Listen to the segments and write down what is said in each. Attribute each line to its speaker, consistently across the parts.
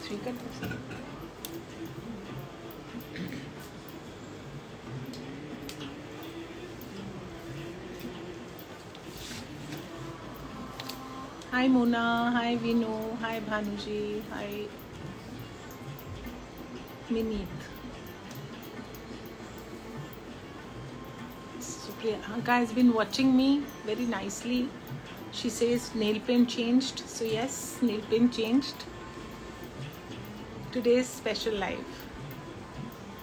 Speaker 1: 3 कर दो। हाय मोना, हाय विनू, हाय भानुजी, हाय मिनीत। Priyanka has been watching me very nicely. She says nail paint changed. So yes, nail paint changed. Today's special live.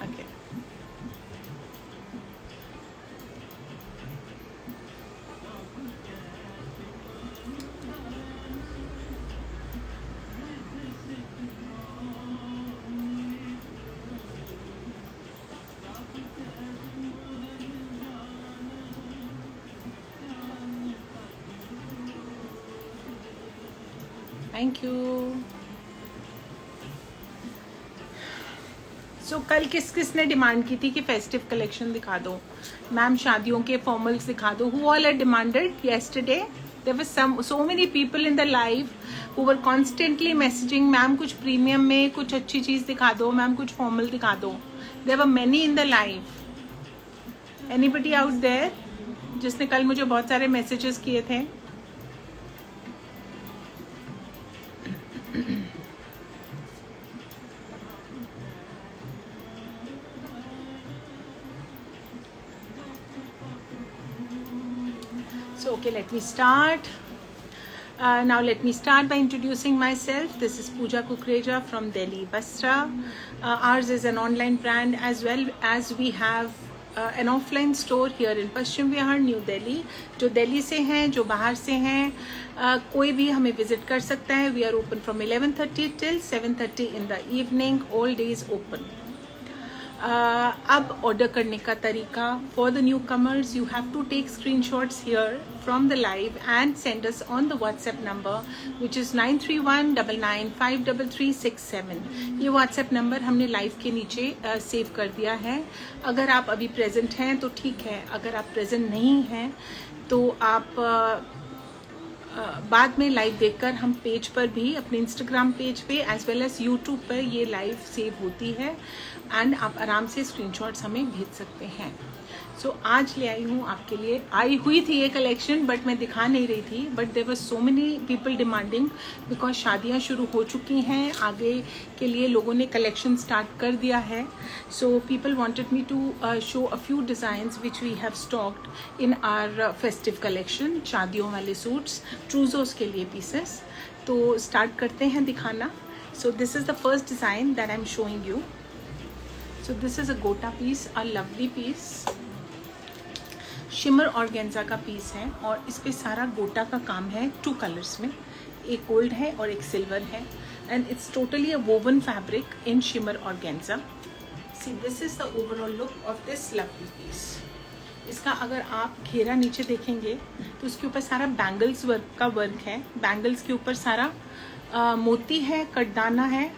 Speaker 1: Okay. Thank you. So कल किस ने demand की थी कि festive collection दिखा दो मैम, शादियों के फॉर्मल्स दिखा दो। Who all are demanded yesterday? There were so many people in the live who were constantly messaging, ma'am कुछ प्रीमियम में कुछ अच्छी चीज दिखा दो, मैम कुछ फॉर्मल दिखा दो। There were many in the live. Anybody out there जिसने कल मुझे बहुत सारे मैसेजेस किए थे? So okay, let me start. Now let me start by introducing myself. This is Pooja Kukreja from Delhi, Basra. Ours is an online brand as well as we have an offline store here in Paschim Vihar, New Delhi. जो दिल्ली से हैं, जो बाहर से हैं, कोई भी हमें विजिट कर सकता है. We are open from 11:30 till 7:30 in the evening. All days open. अब ऑर्डर करने का तरीका for the newcomers, you have to take screenshots here from the live and send us on the WhatsApp number which is 9319953367. ये WhatsApp number हमने live के नीचे save कर दिया है. अगर आप अभी प्रेजेंट हैं तो ठीक है, अगर आप प्रेजेंट नहीं हैं तो आप बाद में लाइव देखकर, हम पेज पर भी, अपने इंस्टाग्राम पेज पे एज वेल एज यूट्यूब पर ये लाइव सेव होती है एंड आप आराम से स्क्रीनशॉट्स हमें भेज सकते हैं. सो आज ले आई हूँ आपके लिए, आई हुई थी ये कलेक्शन बट मैं दिखा नहीं रही थी, but there were so many people demanding because शादियाँ शुरू हो चुकी हैं, आगे के लिए लोगों ने कलेक्शन स्टार्ट कर दिया है. So people wanted me to show a few designs which we have stocked in our festive collection. शादियों वाले सूट्स, ट्रूजोस के लिए पीसेस. तो स्टार्ट करते हैं दिखाना. So this is the first design that I am showing you. So this is a gota piece, a lovely piece. Shimmer organza का piece है और इस पे सारा गोटा का काम है 2 कलर्स में, एक गोल्ड है और एक सिल्वर है and it's totally a woven fabric in shimmer organza. See this is the overall look of this lovely piece. इसका अगर आप घेरा नीचे देखेंगे तो उसके ऊपर सारा बैंगल्स वर्क का वर्क है. बैंगल्स के ऊपर सारा मोती है, कटदाना है.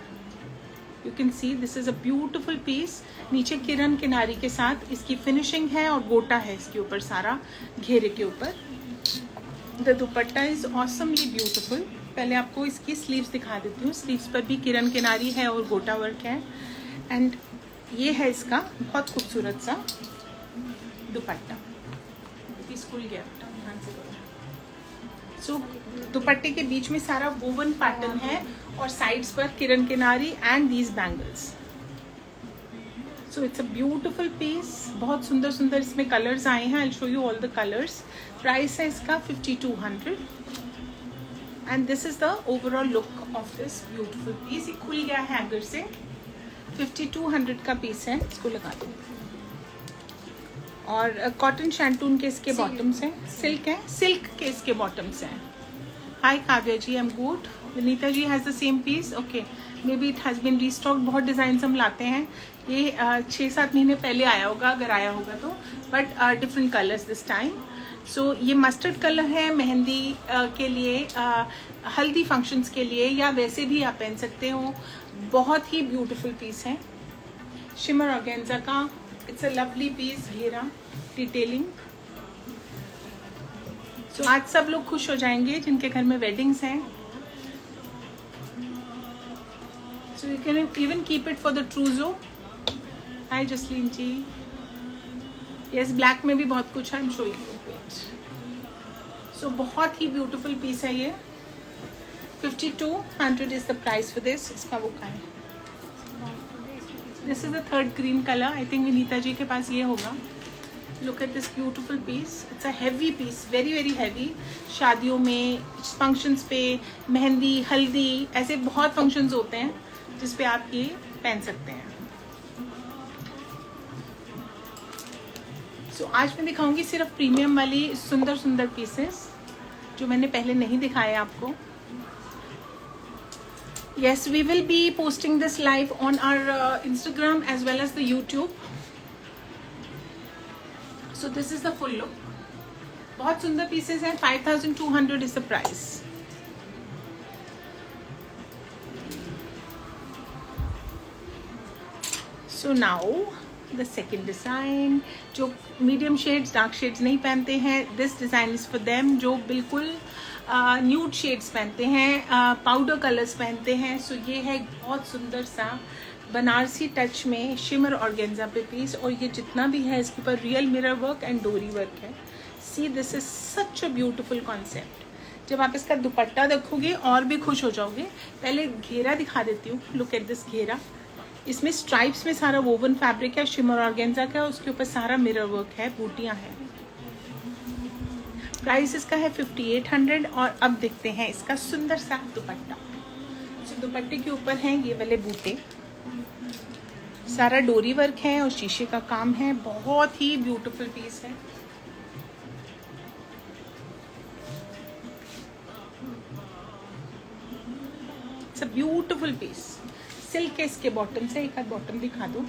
Speaker 1: You can see this is a beautiful piece. नीचे किरण किनारी के साथ इसकी फिनिशिंग है और गोटा है इसके ऊपर सारा घेरे के ऊपर. The dupatta is awesomely beautiful. पहले आपको इसकी स्लीव्स दिखा देती हूँ. स्लीव्स पर भी किरण किनारी है और गोटा वर्क है एंड ये है इसका बहुत खूबसूरत सा दुपट्टा. स्कूल गया ध्यान से. सो दुपट्टे के बीच में सारा वोवन पैटर्न है और साइड्स पर किरण किनारी and these bangles. So it's a beautiful piece. बहुत सुंदर सुंदर इसमें कलर्स आए हैं. I will show you all the colours. Price है इसका 5200 and this is the overall look of this beautiful piece. ये खुल गया है हैंगर से. 5200 का पीस है. इसको लगा दो. और कॉटन शैंटून के इसके बॉटम्स हैं, सिल्क है, सिल्क के इसके बॉटम्स हैं. Hi Kavya ji, I am good. Vinita ji has the same piece. Okay, may be it has been restock. बहुत डिज़ाइन हम लाते हैं. ये 6-7 महीने पहले आया होगा, अगर आया होगा तो, but different colours this time. So ये मस्टर्ड कलर है मेहंदी के लिए, हल्दी फंक्शंस के लिए, या वैसे भी आप पहन सकते हो. बहुत ही ब्यूटीफुल पीस है शिमर ऑर्गेन्जा का. It's a lovely piece. घेरा डिटेलिंग. सो आज सब लोग खुश हो जाएंगे जिनके घर में वेडिंग्स हैं. So you can even keep it for the trousseau. Hi Jasleen ji. Yes, black में भी बहुत कुछ है. I'm showing you. Wait. So बहुत ही beautiful piece है ये. 5200 is the price for this. इसका वो का है. This is the third green color. I think Vinita ji के पास ये होगा. Look at this beautiful piece. It's a heavy piece, very very heavy. शादियों में, functions पे, मेहंदी, हल्दी, ऐसे बहुत functions होते हैं जिस पे आप ये पहन सकते हैं. So आज मैं दिखाऊंगी सिर्फ प्रीमियम वाली सुंदर सुंदर पीसेस जो मैंने पहले नहीं दिखाए आपको. Yes, we will be posting this live on our Instagram as well as the YouTube. So this is the full look. बहुत सुंदर pieces हैं. 5200 is the price. So now the second design, जो medium shades, dark shades नहीं पहनते हैं, this design is for them. जो बिल्कुल nude shades पहनते हैं, पाउडर कलर्स पहनते हैं. सो ये है बहुत सुंदर सा बनारसी टच में शिमर ऑर्गेन्जा पे पीस. और ये जितना भी है इसके ऊपर रियल मिरर वर्क एंड डोरी वर्क है. सी this is such a beautiful concept. जब आप इसका दुपट्टा देखोगे और भी खुश हो जाओगे. पहले घेरा दिखा देती हूँ. लुक एट दिस घेरा. इसमें स्ट्राइप्स में सारा वोवन फैब्रिक है शिमर ऑर्गेन्जा का. उसके ऊपर सारा मिरर वर्क है, बूटियाँ हैं. प्राइस इसका है 5800. और अब देखते हैं इसका सुंदर सा दुपट्टा. तो दुपट्टे के ऊपर हैं ये वाले बूटे. सारा डोरी वर्क है और शीशे का काम है. बहुत ही ब्यूटीफुल पीस है. It's a beautiful piece. Silk के इसके बॉटम्स है. एक आध बॉटम दिखा दो.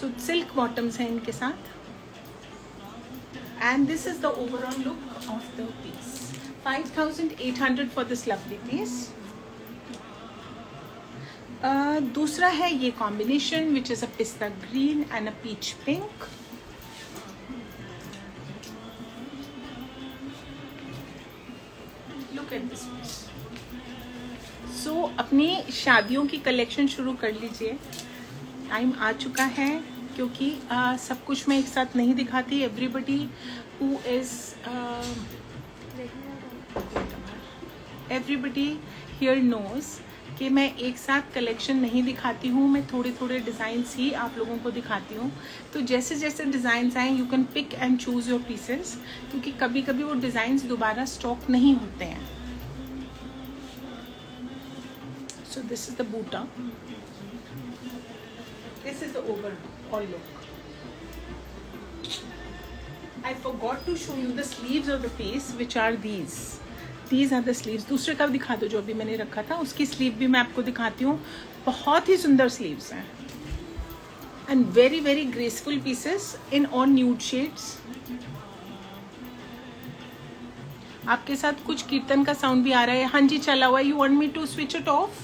Speaker 1: सो सिल्क बॉटम्स हैं इनके साथ. And this is the overall look of the piece. 5800 for this lovely piece. दूसरा है ये combination which is a pista green and a peach pink. Look at this piece. So अपनी शादियों की कलेक्शन शुरू कर लीजिए. टाइम आ चुका है क्योंकि सब कुछ मैं एक साथ नहीं दिखाती. Everybody who is everybody here knows कि मैं एक साथ कलेक्शन नहीं दिखाती हूँ. मैं थोड़े थोड़े डिज़ाइंस ही आप लोगों को दिखाती हूँ. तो जैसे जैसे डिज़ाइंस आए you can pick and choose your pieces. क्योंकि कभी कभी वो डिज़ाइंस दोबारा स्टॉक नहीं होते हैं. सो दिस इज द बूटा. This is the overall look. I forgot to show you the sleeves of the piece, which are these. These are the sleeves. दूसरे का दिखा दो जो अभी मैंने रखा था. उसकी स्लीव भी मैं आपको दिखाती हूँ. बहुत ही सुंदर स्लीव्स हैं. And very very graceful pieces in all nude shades. आपके साथ कुछ कीर्तन का साउंड भी आ रहा है. हाँ जी चला हुआ है. You want me to switch it off?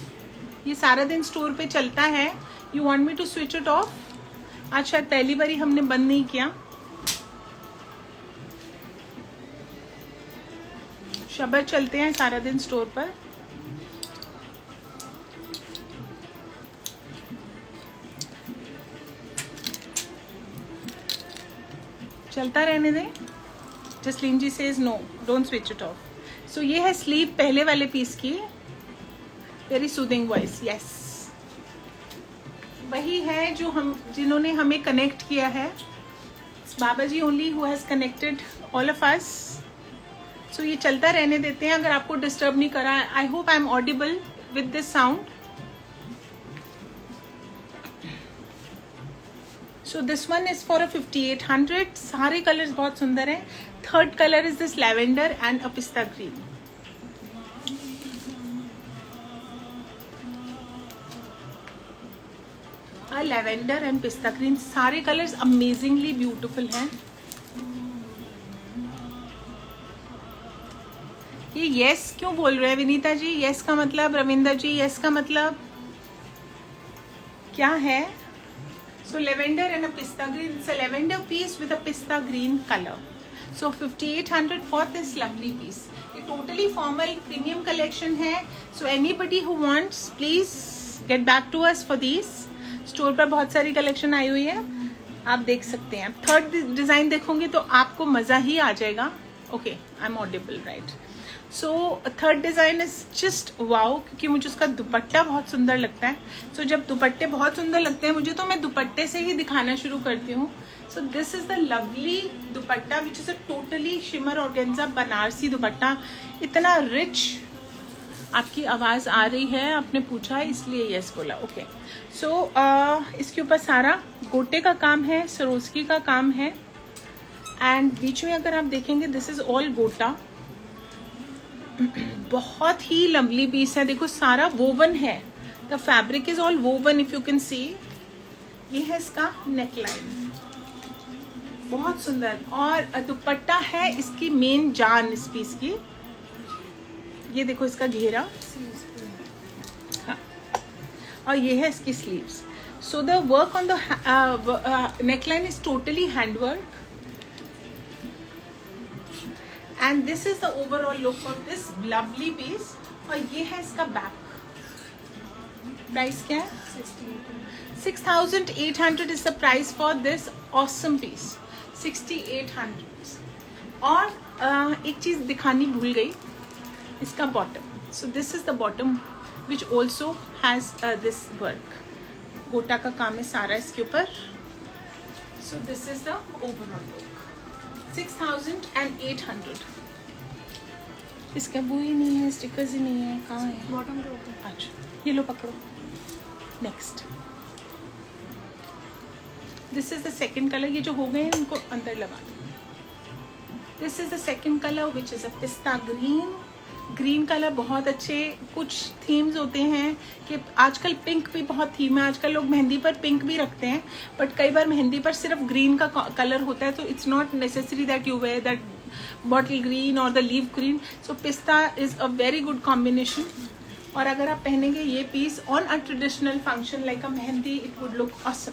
Speaker 1: ये सारा दिन स्टोर पे चलता है. You want me to switch it off? आज शायद पहली बारी हमने बंद नहीं किया. शबर चलते हैं सारा दिन स्टोर पर. चलता रहने दें. Jasleen ji says no, don't switch it off. So ये है स्लीव पहले वाले पीस की. Very soothing voice. यस, वही है जो हम जिन्होंने हमें कनेक्ट किया है. Baba ji only who has connected all of us. So ये चलता रहने देते हैं. अगर आपको डिस्टर्ब नहीं करा. I hope I am audible with this sound. So this one is for 5800. सारे कलर्स बहुत सुंदर हैं. Third colour is this lavender and a pista green. Lavender and पिस्ता ग्रीन. सारे कलर्स अमेजिंगली ब्यूटीफुल हैं. ये यस क्यों बोल रहे हैं विनीता जी? यस का मतलब, रविंदर जी यस का मतलब क्या है? सो lavender and a pista green. It's a lavender piece with a pista green colour. So 5800 for this lovely piece. ये टोटली फॉर्मल प्रीमियम कलेक्शन है. So anybody who wants please get back to us for these. Store पर बहुत सारी collection आई हुई है, आप देख सकते हैं. थर्ड डिजाइन देखोगे तो आपको मजा ही आ जाएगा. Okay, I am audible, right. So third design is just wow, क्योंकि मुझे उसका दुपट्टा बहुत सुंदर लगता है. सो जब दुपट्टे बहुत सुंदर लगते हैं मुझे, तो मैं दुपट्टे से ही दिखाना शुरू करती हूँ. So this is the lovely dupatta which is a totally shimmer organza Banarasi दुपट्टा. इतना रिच. आपकी आवाज आ रही है, आपने पूछा है इसलिए यस बोला. ओके. सो इसके ऊपर सारा गोटे का काम है, सरोस्की का काम है. एंड बीच में अगर आप देखेंगे दिस इज ऑल गोटा. बहुत ही लवली पीस है. देखो सारा वोवन है, the fabric is all woven, if you can see. ये है इसका नेकलाइन, बहुत सुंदर. और दुपट्टा है इसकी मेन जान इस पीस की. ये देखो इसका घेरा. हाँ. और ये है इसकी sleeves. So the work on the neckline is totally handwork. And this is the overall look of this lovely piece. और ये है इसका बैक. प्राइस क्या है? 6800 is the price for this awesome piece. 6800. और एक चीज दिखानी भूल गई, इसका bottom. So this is the bottom which also has this work. गोटा का काम है सारा इसके ऊपर. So this is the overall look. 6800. इसका वो ही नहीं है, स्टिकर्स ही नहीं है. कहाँ है?
Speaker 2: बॉटम के ऊपर.
Speaker 1: अच्छा, ये लो पकड़ो. Next, this is the second colour. ये जो हो गए हैं उनको अंदर लगा दो. This is the second colour which is a pista green. Green colour बहुत अच्छे. कुछ थीम्स होते हैं कि आजकल पिंक भी बहुत थीम है. आजकल लोग मेहंदी पर पिंक भी रखते हैं, बट कई बार मेहंदी पर सिर्फ ग्रीन का कलर होता है. तो it's not necessary that you wear that bottle green और the leaf green. So pista is a very good combination. और अगर आप पहनेंगे ये piece on a traditional function like a mehndi, it would look awesome.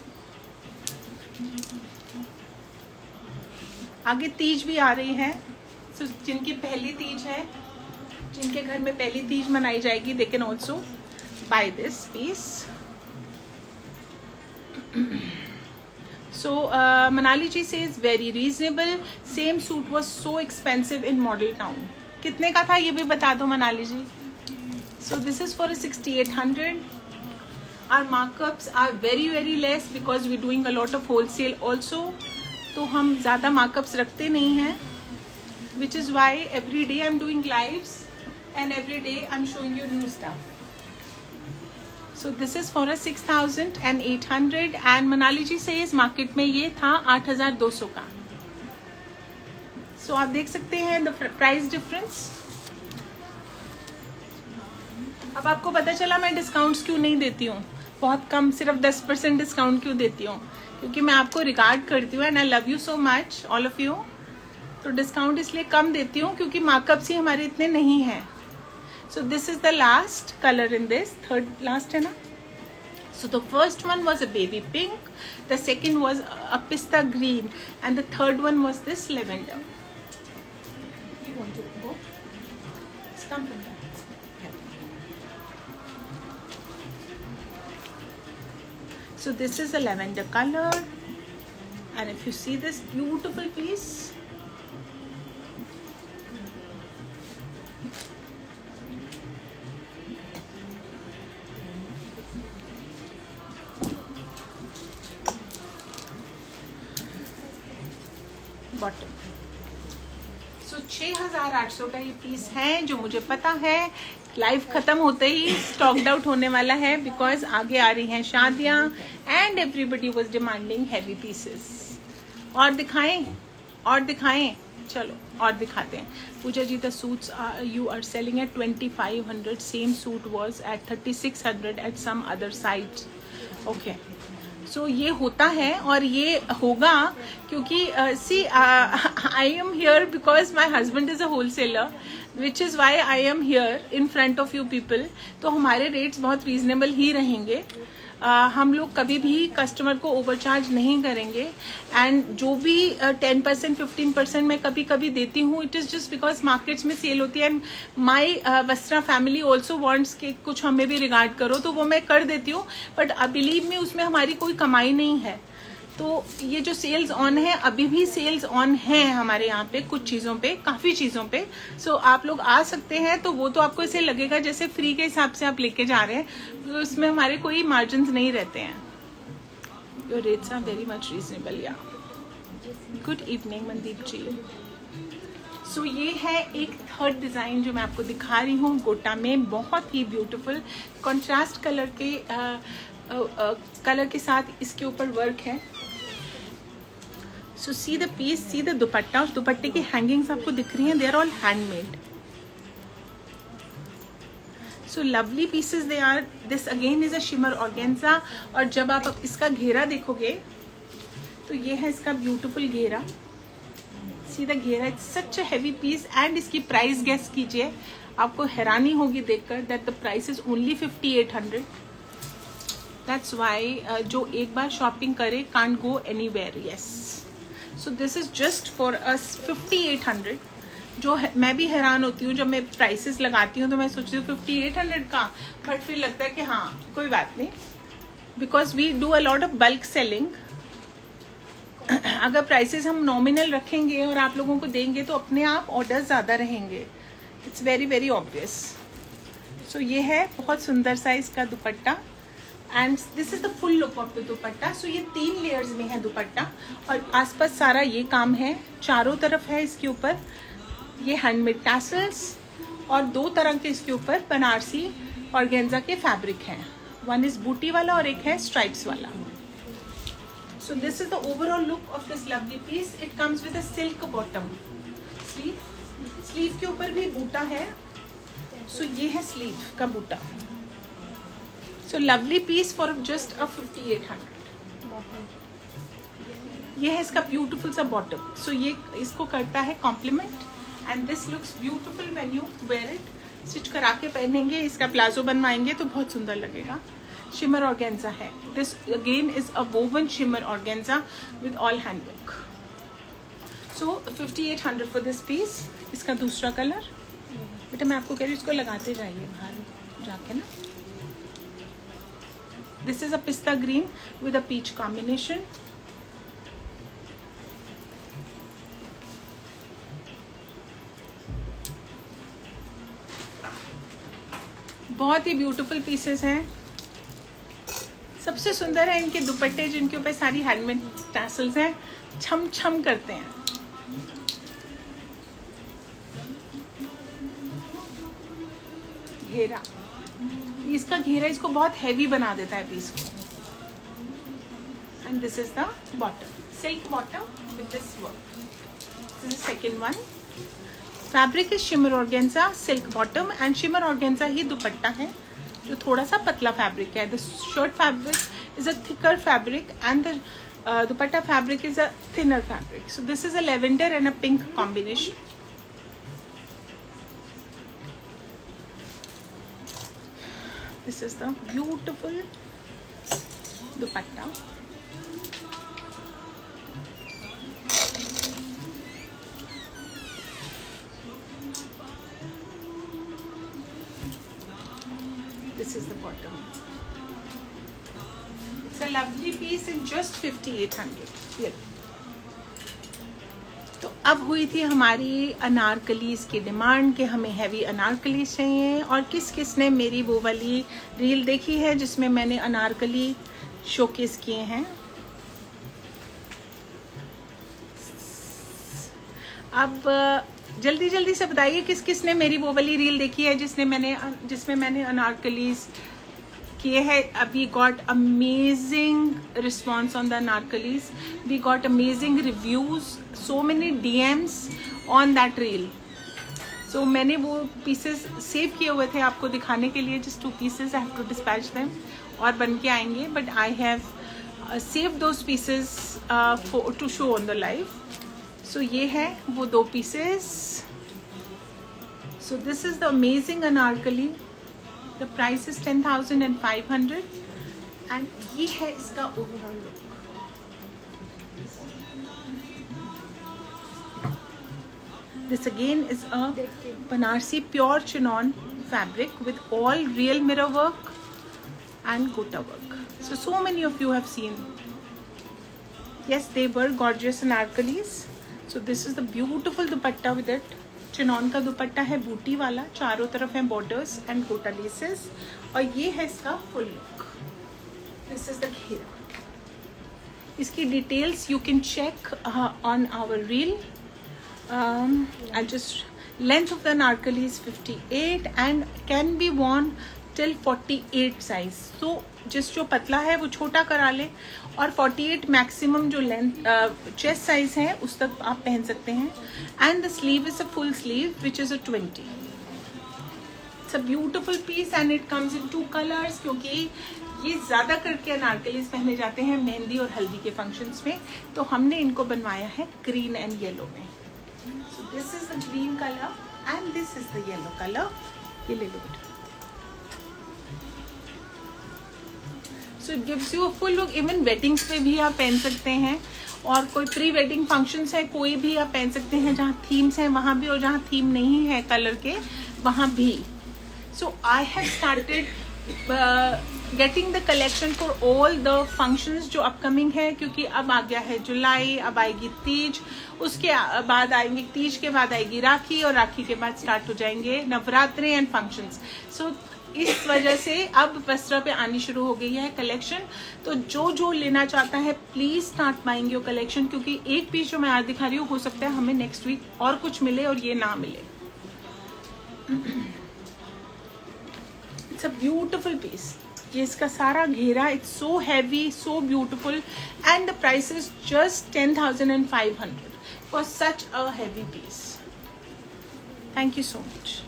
Speaker 1: आगे तीज भी आ रही है. सो जिनकी पहली तीज है, जिनके घर में पहली तीज मनाई जाएगी, they can also buy this piece. So Manali ji says very reasonable. Same suit was so expensive in Model Town. कितने का था ये भी बता दो मनाली जी. So this is for a 6800. Our markups are very less because we're doing a lot of wholesale also. तो हम ज़्यादा markups रखते नहीं हैं, which is why every day I'm doing lives. And every day I'm showing you new stuff. So this is for a 6800. And Manali ji says market में ये था 8200 का. So आप देख सकते हैं the price difference. अब आपको पता चला मैं डिस्काउंट्स क्यों नहीं देती हूँ. बहुत कम, सिर्फ 10% डिस्काउंट क्यों देती हूँ, क्योंकि मैं आपको रिगार्ड करती हूँ and I love you so much all of you. तो डिस्काउंट इसलिए कम देती हूँ क्योंकि मार्कअप्स ही हमारे इतने नहीं हैं. So this is the last color in this. Third last है ना. So the first one was a baby pink, the second was a pista green, and the third one was this lavender. You want to go? It's come from there. So this is a lavender color, and if you see this beautiful piece. Bottom. So 6800 का ये piece है, जो मुझे पता है live खत्म होते ही stocked out होने वाला है, बिकॉज आगे आ रही हैं शादियां and everybody was demanding heavy pieces. और दिखाएं. चलो और दिखाते हैं. Pooja ji, the suits you are selling at 2500. Same suit was at 3600 at some other site. Okay. So ये होता है और ये होगा क्योंकि see I am here because my husband is a wholesaler, which is why I am here in front of you people. तो हमारे rates बहुत रीजनेबल ही रहेंगे. हम लोग कभी भी कस्टमर को ओवरचार्ज नहीं करेंगे। एंड जो भी 10% 15% मैं कभी कभी देती हूँ, it is just because markets में सेल होती है। And my Vastra family also wants कि कुछ हमें भी रिगार्ड करो, तो वो मैं कर देती हूँ। बट बिलीव में उसमें हमारी कोई कमाई नहीं है। तो ये जो सेल्स ऑन है, अभी भी सेल्स ऑन है हमारे यहाँ पे कुछ चीज़ों पे, काफ़ी चीज़ों पे। सो आप लोग आ सकते हैं। तो वो तो आपको ऐसे लगेगा जैसे फ्री के हिसाब से आप लेके जा रहे हैं, तो उसमें हमारे कोई मार्जिन नहीं रहते हैं। Your rates are very much reasonable. Yeah good evening Mandeep ji. So ये है एक थर्ड डिज़ाइन जो मैं आपको दिखा रही हूँ गोटा में, बहुत ही ब्यूटीफुल कॉन्ट्रास्ट कलर के साथ इसके ऊपर वर्क है। So see the piece, see the dupatta. उस दुपट्टे की हैंगिंग्स आपको दिख रही हैं, they are all handmade. So lovely pieces they are. This again is a shimmer organza. और जब आप इसका घेरा देखोगे तो ये है इसका ब्यूटीफुल घेरा। See the ghera, it's such a heavy piece. And इसकी प्राइस गेस कीजिए, आपको हैरानी होगी देखकर that the price is only 5800। That's why जो एक बार शॉपिंग करे can't go anywhere. Yes, so this is just for us 5800। जो मैं भी हैरान होती हूँ जब मैं प्राइसेस लगाती हूँ, तो मैं सोचती हूँ 5800 का, बट फिर लगता है कि हाँ कोई बात नहीं, because we do a lot of bulk selling. अगर प्राइसेस हम नॉमिनल रखेंगे और आप लोगों को देंगे तो अपने आप ऑर्डर ज़्यादा रहेंगे। It's very very obvious. So ये है बहुत सुंदर सा इसका dupatta. And this is the full look of the dupatta. So ये 3 लेयर्स में है दुपट्टा, और आसपास सारा ये काम है, चारों तरफ है इसके ऊपर ये हैंडमेड टैसल्स, और 2 तरह के इसके ऊपर बनारसी ऑर्गेन्जा के फैब्रिक हैं। वन इज बूटी वाला और एक है स्ट्राइप्स वाला। So this is the overall look of this lovely piece. It comes with a silk bottom. Sleeve के ऊपर भी बूटा है। सो ये है स्लीव का बूटा। So lovely piece for just a 5800। ये है इसका ब्यूटीफुल सा बॉटम। सो ये इसको करता है complement. And this looks beautiful when you wear it. Stitch करा के पहनेंगे, इसका प्लाजो बनवाएंगे तो बहुत सुंदर लगेगा। शिमर ऑर्गेन्जा है। This again is a woven shimmer organza with all handwork. So 5800 for this piece. इसका दूसरा कलर, बेटा मैं आपको कह रही हूँ इसको लगाते जाइए बाहर जाके ना। This is a pista green with a peach combination. बहुत ही ब्यूटीफुल पीसेस हैं। सबसे सुंदर है इनके दुपट्टे, जिनके ऊपर सारी हैंडमेड टैसल्स हैं, छम छम करते हैं। घेरा, इसका घेरा इसको बहुत हैवी बना देता है पीस को। And this is the bottom, silk bottom with this work. This is second one. Fabric is shimmer organza, silk bottom and shimmer organza ही दुपट्टा है, जो थोड़ा सा पतला फैब्रिक है। The shirt fabric is a thicker fabric and the dupatta fabric is a thinner fabric. So this is a lavender and a pink combination. This is the beautiful dupatta. This is the bottom. It's a lovely piece in just 5800. Yeah. तो अब हुई थी हमारी अनारकलीज की demand कि हमें heavy anarkalis चाहिए। और किस किस ने मेरी वो वाली रील देखी है जिसमें मैंने अनारकली शोकेस किए हैं। अब जल्दी जल्दी से बताइए किस किस ने मेरी वो वाली रील देखी है जिसमें मैंने अनारकलीज किए हैं। We got amazing response on the anarkalis, we got amazing reviews, so many DMs on that reel. So मैंने वो पीसेस सेव किए हुए थे आपको दिखाने के लिए। Just 2 pieces I have to dispatch them, और बन के आएंगे, but I have save those pieces to show on the live. So ये है वो 2 pieces. So this is the amazing anarkali. The price is 10,500. And ये है इसका overall look. This again is a Banarsi pure chinon fabric with all real mirror work and gota work. So many of you have seen. Yes, they were gorgeous anarkalis. So this is the beautiful dupatta with it. Chinon का दुपट्टा है बूटी वाला, चारों तरफ है borders and गोटा laces, और ये है इसका full look. This is the ghera. इसकी details you can check on our reel. I just length of the anarkali is 58 and can be worn till 48 size. So जिस जो पतला है वो छोटा करा ले, और 48 मैक्सिमम जो लेंथ चेस्ट साइज है उस तक आप पहन सकते हैं। And the sleeve is a full sleeve which is a 20। It's a beautiful piece and it comes in 2 colours, क्योंकि ये ज़्यादा करके अनारकलीज पहने जाते हैं मेहंदी और हल्दी के फंक्शंस में, तो हमने इनको बनवाया है ग्रीन एंड येलो में। So this is the green color and this is the yellow color. ये ले लो। So it gives you a full look. Even weddings पे भी आप पहन सकते हैं, और कोई प्री वेडिंग फंक्शंस है कोई भी आप पहन सकते हैं, जहाँ थीम्स हैं वहाँ भी, और जहाँ थीम नहीं है कलर के वहाँ भी। So I have started getting the collection for all the functions जो अपकमिंग है, क्योंकि अब आ गया है जुलाई, अब आएगी तीज, उसके बाद आएंगे तीज के बाद आएगी राखी, और राखी के बाद स्टार्ट हो जाएंगे नवरात्रे एंड फंक्शंस। सो इस वजह से अब वस्त्रा पे आनी शुरू हो गई है कलेक्शन। तो जो जो लेना चाहता है please start buying your collection, क्योंकि एक पीस जो मैं आज दिखा रही हूँ हो सकता है हमें नेक्स्ट वीक और कुछ मिले और ये ना मिले। It's a beautiful piece. ये इसका सारा घेरा, it's so heavy, so beautiful, and the price is just 10,500 for such a heavy piece. Thank you so much.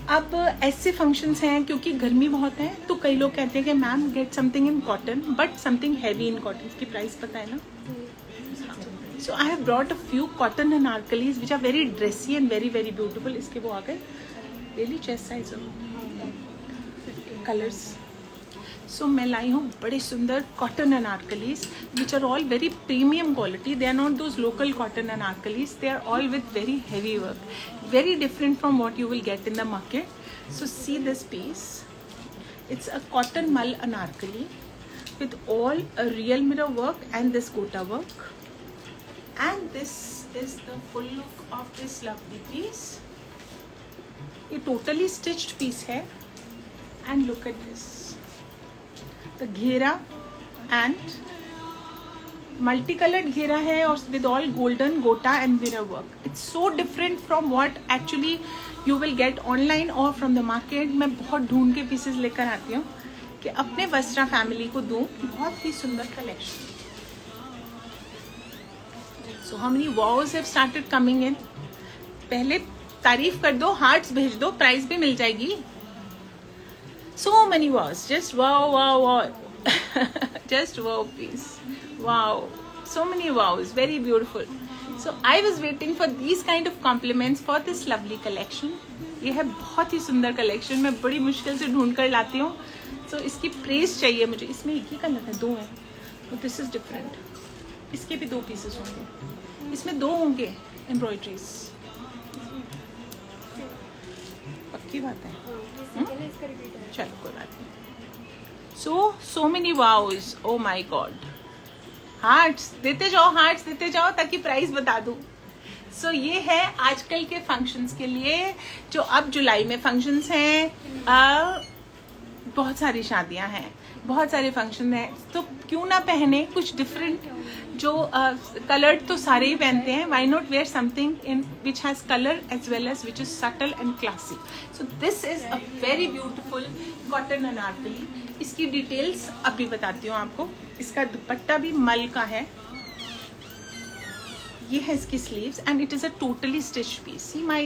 Speaker 1: अब ऐसे फंक्शंस हैं, क्योंकि गर्मी बहुत है, तो कई लोग कहते हैं कि ma'am get something in cotton, but something heavy in cotton. इसकी प्राइस पता है ना? So I have brought a few cotton anarkalis which are very dressy and very very beautiful. इसके वो आ गए really chest size colours. So मैं लाई हूँ बड़े सुंदर cotton anarkalis which are all very premium quality. They are not those local cotton anarkalis, they are all with very heavy work, very different from what you will get in the market. So see this piece. It's a cotton mull anarkali with all a real mirror work and this gota work. And this is the full look of this lovely piece. ये totally stitched piece है. And look at this. The घेरा and multicolored घेरा है, और with all golden gota and mirror work. It's so different from what actually you will get online or from the market. मैं बहुत ढूंढ के pieces लेकर आती हूँ कि अपने वस्त्रा फैमिली को दूँ बहुत ही सुंदर collection. So how many wows have started coming in? पहले तारीफ कर दो, हार्ट्स भेज दो, प्राइस भी मिल जाएगी। So many wows, just wow, wow, wow. Just wow, please. Wow, so many wows, very beautiful. So I was waiting for these kind of compliments for this lovely collection. ये है बहुत ही सुंदर collection, मैं बड़ी मुश्किल से ढूंढ कर लाती हूँ। So इसकी प्रेस चाहिए मुझे। इसमें एक ही कलर है, 2 है, तो दिस इज डिफरेंट। इसके भी 2 पीसेस होंगे, इसमें 2 होंगे एम्ब्रॉयडरीज। पक्की बात है? चलो कोई बात नहीं। So many wows, oh my god. Hearts देते जाओ, हार्ट्स देते जाओ ताकि प्राइस बता दूं। सो ये है आजकल के फंक्शंस के लिए, जो अब जुलाई में फंक्शंस हैं। बहुत सारी शादियां हैं, बहुत सारे फंक्शन हैं, तो क्यों ना पहने कुछ डिफरेंट। जो कलर्ड तो सारे ही पहनते हैं, why not wear something in which has colour as well as which is subtle and classy. So this is a very beautiful cotton anarkali. इसकी डिटेल्स अभी बताती हूँ आपको। इसका दुपट्टा भी मल का है, ये है इसकी sleeves, and it is a totally stitch piece. See my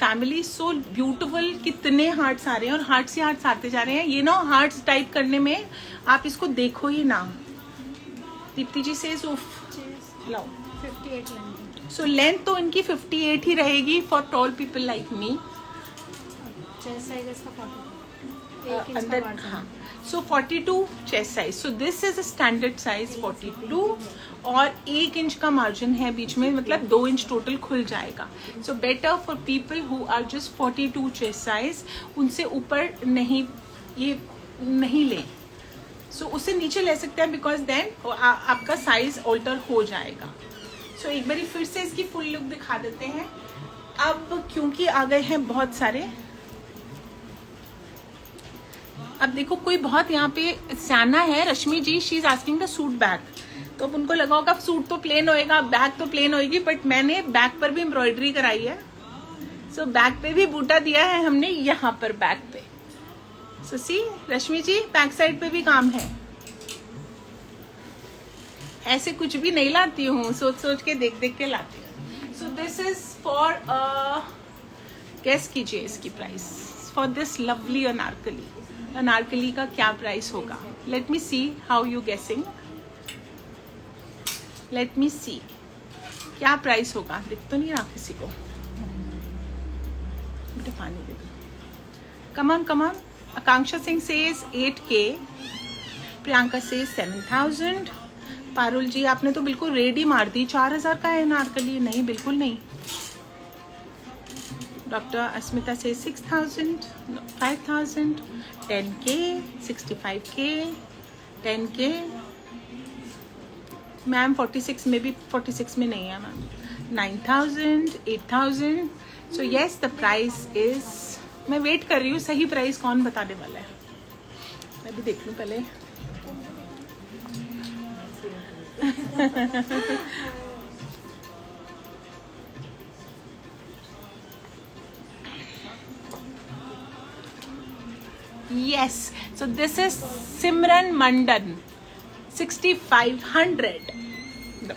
Speaker 1: family so beautiful. कितने हार्ट्स आ रहे हैं, और हार्ट्स ही हार्ट्स आते जा रहे हैं। ये ना हार्ट्स टाइप करने में आप इसको देखो ही ना। दीप्ति जी से लाओ
Speaker 2: 58 लेंथ।
Speaker 1: सो लेंथ तो इनकी 58 ही रहेगी for tall people like me.
Speaker 2: Chest size इसका एक इंच का
Speaker 1: अंदर,
Speaker 2: margin।
Speaker 1: हाँ। So 42 chest size, so this is a standard size 42 और 1 इंच का मार्जिन है बीच में, मतलब 2 इंच टोटल खुल जाएगा। So better for people who are just 42 chest size, उनसे ऊपर नहीं, ये नहीं लें। सो उससे नीचे ले सकते हैं, बिकॉज देन आपका साइज ऑल्टर हो जाएगा। सो एक बारी फिर से इसकी फुल लुक दिखा देते हैं। अब क्योंकि आ गए हैं बहुत सारे, अब देखो कोई बहुत यहाँ पे स्याना है, Rashmi ji, she is asking the suit bag. तो अब उनको लगा होगा सूट तो प्लेन होएगा, बैग तो प्लेन होएगी, बट मैंने बैग पर भी एम्ब्रॉयडरी कराई है। सो बैग पे भी बूटा दिया है हमने यहाँ पर बैग पे। सो सी रश्मि जी, बैक साइड पे भी काम है। ऐसे कुछ भी नहीं लाती हूँ, सोच सोच के देख देख के लाती हूँ। So this is for, guess कीजिए इसकी price for this lovely anarkali. Anarkali का क्या प्राइस होगा? Let me see how you guessing, let me see क्या प्राइस होगा। दिख तो नहीं रहा किसी को, बेटे पानी दे दो। Come on come on, Akanksha Singh says 8K, Priyanka says 7000। Parul ji आपने तो बिल्कुल रेडी मार दी, 4000 का है अनारकली। नहीं, बिल्कुल नहीं। डॉक्टर अस्मिता से 6000, 5000, 10K, 65K, 10K। मैम 46 में भी, 46 में नहीं है ma'am. 9000, 8000। So yes, the price is, मैं वेट कर रही हूँ सही प्राइस कौन बताने वाला है। मैं भी देख लूँ पहले। Yes, so this is Simran Mandan, 6500. No.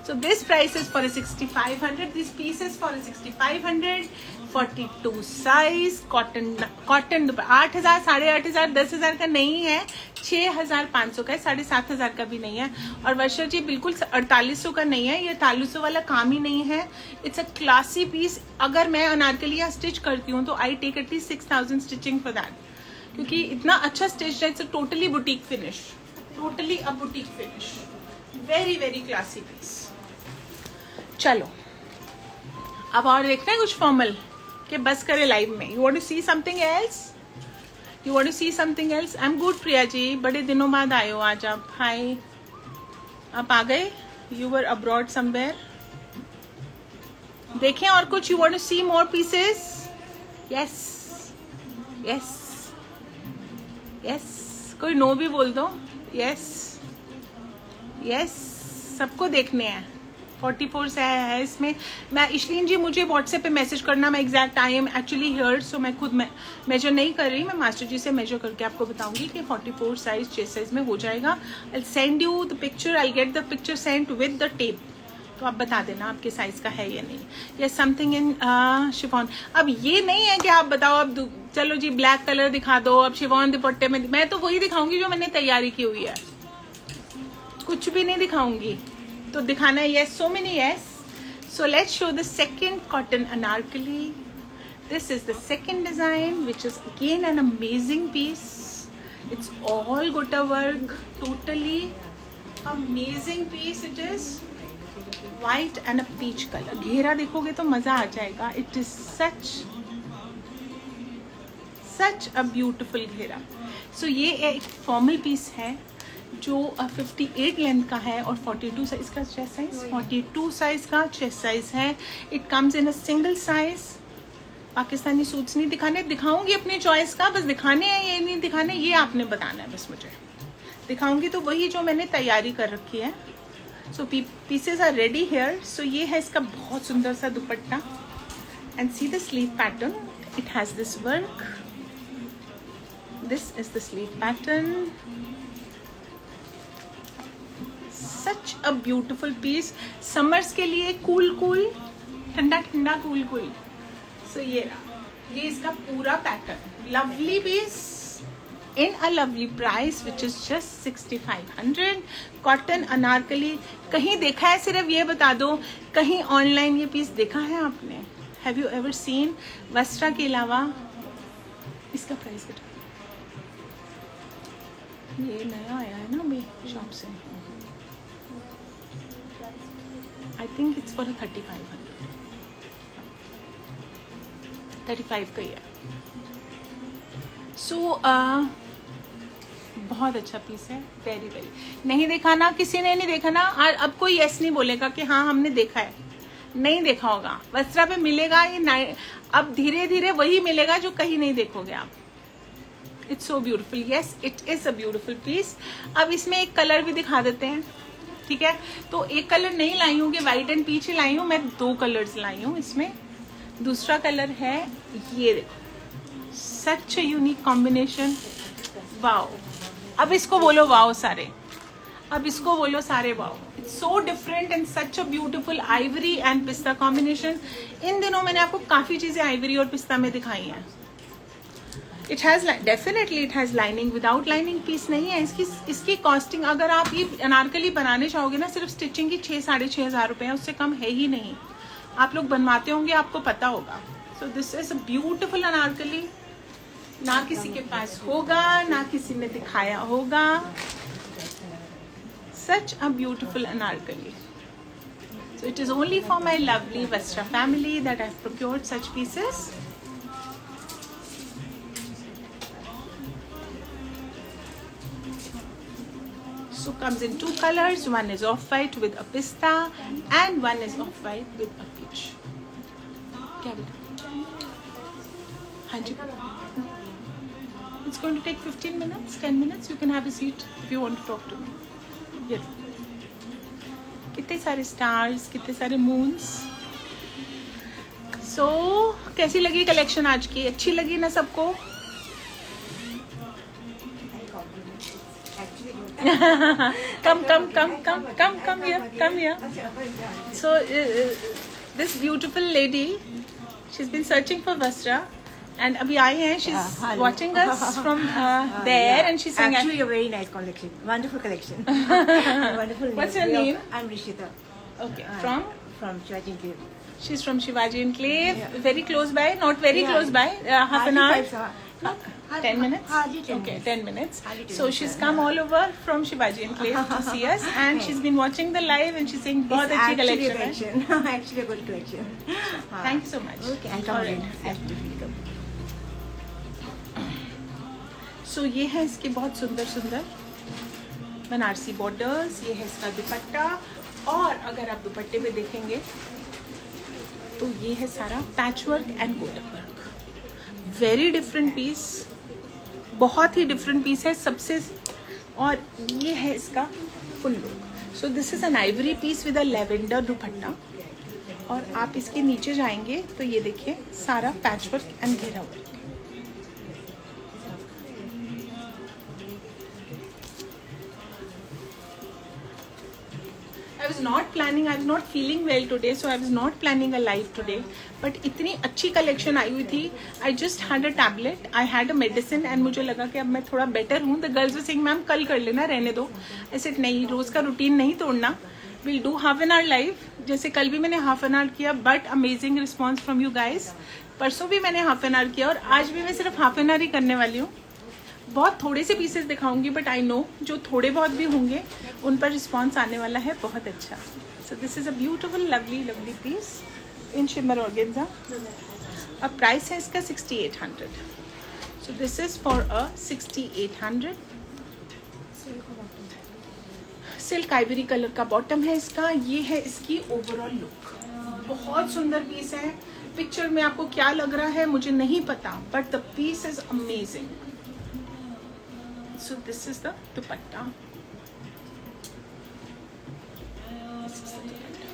Speaker 1: So this price is for a 6500. This piece is for a 6500. 42 size cotton 8000, 8500, 10,000 का नहीं है, 6500 का है, 7500 का भी नहीं है। और वर्षा जी बिल्कुल 4800 का नहीं है, ये 4800 वाला काम ही नहीं है। It's a classy piece. अगर मैं अनारकली यहाँ स्टिच करती हूँ तो I take at least 6000 stitching for that, क्योंकि इतना अच्छा स्टिच है। It's totally boutique finish, totally a boutique finish, very very classy piece. चलो अब और देखते हैं कुछ फॉर्मल के बस करे लाइव में। You want to see something else, you want to see something else. I am good Priya ji, बड़े दिनों बाद आए हो आज आप। हाय, आप आ गए, यू वर अब्रॉड समवेयर। देखें और कुछ, you want to see more pieces. Yes yes yes, कोई नो भी बोल दो। यस यस, सबको देखने हैं। 44 से है इसमें। मैं इशलीन जी, मुझे व्हाट्सएप पे मैसेज करना, मैं exact I am actually here, so मैं खुद मेजर नहीं कर रही, मैं मास्टर जी से मेजर करके आपको बताऊंगी कि 44 साइज चेस्ट साइज में हो जाएगा। I send you the picture, I get the picture send with the tape, तो आप बता देना आपके साइज का है या नहीं। या समथिंग इन शिफॉन। अब ये नहीं है कि आप बताओ, अब चलो जी ब्लैक कलर दिखा दो, अब शिफॉन दुपट्टे में। मैं तो वही दिखाऊंगी जो मैंने तैयारी की हुई है, कुछ भी नहीं दिखाऊंगी। तो दिखाना है yes, so many yes. So let's show the second cotton Anarkali. This is the second design, which is again an amazing piece. It's all gutta work, totally amazing piece it is. White and a peach color. घेरा देखोगे तो मजा आ जाएगा। It is such a beautiful घेरा। So ये एक formal piece है जो 58 लेंथ का है और 42 साइज का चेस्ट साइज, 42 साइज का चेस्ट साइज है। It comes in a single size. Pakistani suits नहीं दिखाने, दिखाऊंगी अपनी चॉइस का, बस दिखाने हैं ये नहीं दिखाने, ये आपने बताना है बस मुझे। दिखाऊंगी तो वही जो मैंने तैयारी कर रखी है। So pieces are ready here. So ये है इसका बहुत सुंदर सा दुपट्टा and see the sleeve pattern, it has this work. This is the sleeve pattern. Such a beautiful piece, summers के लिए कूल कूल, ठंडा ठंडा कूल कूल। सो ये रहा, ये इसका पूरा pattern. Lovely piece in a lovely price which is just 6500। Cotton anarkali कहीं देखा है? सिर्फ ये बता दो, कहीं ऑनलाइन ये पीस देखा है आपने? Have you ever seen? Vastra के अलावा इसका प्राइस बता, ये नया आया है ना अभी शॉप से, आई थिंक इट्स फॉर 35 का ही है। सो बहुत अच्छा पीस है, वेरी वेरी। नहीं देखा ना, किसी ने नहीं देखा ना, और अब कोई यस नहीं बोलेगा कि हाँ हमने देखा है, नहीं देखा होगा। वस्त्रा पे मिलेगा ये अब धीरे धीरे वही मिलेगा जो कहीं नहीं देखोगे आप। It's so beautiful, yes it is a beautiful piece. अब इसमें एक कलर भी दिखा देते हैं, ठीक है। तो एक कलर नहीं लाई हूँ कि व्हाइट एंड पीच ही लाई हूँ, मैं 2 कलर्स लाई हूँ इसमें। दूसरा कलर है ये देखो, सच यूनिक कॉम्बिनेशन, वाओ। अब इसको बोलो वाओ सारे, अब इसको बोलो सारे wow. It's so different and such a beautiful Ivory and पिस्ता कॉम्बिनेशन। इन दिनों मैंने आपको काफी चीजें आइवरी और पिस्ता में दिखाई हैं। It has definitely it has lining, without lining piece नहीं है। इसकी कॉस्टिंग अगर आप ये अनारकली बनाने चाहोगे ना, सिर्फ स्टिचिंग की 6-6.5 हज़ार रुपए है, उससे कम है ही नहीं। आप लोग बनवाते होंगे, आपको पता होगा। सो this is a beautiful Anarkali, ना किसी के पास होगा, ना किसी ने दिखाया होगा। Such a beautiful anarkali. So it is only for my lovely Vastra family that I have procured such pieces. So comes in 2 colors. One is off-white with a pista and one is off-white with a peach. क्या बेटा? हाँ जी। It's going to take 15 minutes, 10 minutes. You can have a seat if you want to talk to me. Yes. कितने सारे stars, कितने सारे moons. सो कैसी लगी collection आज की? अच्छी लगी ना सबको? come here. So this beautiful lady, she's been searching for Vastra. And abhi aaye hain, she's watching us from there, and she's saying
Speaker 3: actually a very nice collection, wonderful collection. Wonderful.
Speaker 1: What's your name?
Speaker 3: I'm Rishita.
Speaker 1: Okay,
Speaker 3: from Shivaji Enclave.
Speaker 1: She's from Shivaji Enclave, very close by, not very close by, half an hour. 10 minutes?
Speaker 3: Hardly 10
Speaker 1: okay,
Speaker 3: minutes.
Speaker 1: 10 minutes.
Speaker 3: Hardly 10
Speaker 1: So
Speaker 3: minutes,
Speaker 1: she's come all over from Shivaji Enclave to see us, and she's been watching the live, and she's saying बहुत अच्छी collection है.
Speaker 3: Actually a good collection.
Speaker 1: Thank you so much.
Speaker 3: Okay, I'll come in. Absolutely.
Speaker 1: सो ये है इसके बहुत सुंदर सुंदर Banarasi borders, ये है इसका दुपट्टा, और अगर आप दुपट्टे में देखेंगे तो ये है सारा patch work and golden work. Very different piece, बहुत ही डिफरेंट पीस है सबसे। और ये है इसका full look. So this is an Ivory piece with a lavender दुपट्टा, और आप इसके नीचे जाएंगे तो ये देखिए सारा पैच वर्क एंड घेरा work. I was not feeling well today, so I was not planning a live today. But इतनी अच्छी कलेक्शन आई हुई थी. I just had a tablet, I had a medicine, and मुझे लगा कि अब मैं थोड़ा बेटर हूँ. The girls were saying, ma'am कल कर लेना, रहने दो. I said नहीं, रोज का रूटीन नहीं तोड़ना. We'll do half an hour live. जैसे कल भी मैंने half an hour किया, but amazing response from you guys. परसों भी मैंने half an hour किया, और आज भी मैं सिर्फ half an hour ही करने वाली हूँ. बहुत थोड़े से पीसेस दिखाऊंगी, बट आई नो जो थोड़े बहुत भी होंगे उन पर रिस्पॉन्स आने वाला है बहुत अच्छा। So this is a beautiful lovely lovely piece in shimmer organza. अब प्राइस है इसका 6800। So this is for a 6800। Silk ivory colour का बॉटम है इसका। ये है इसकी ओवरऑल लुक। बहुत सुंदर पीस है। पिक्चर में आपको क्या लग रहा है मुझे नहीं पता, but the piece is amazing. So this is the dupatta. This is the dupatta.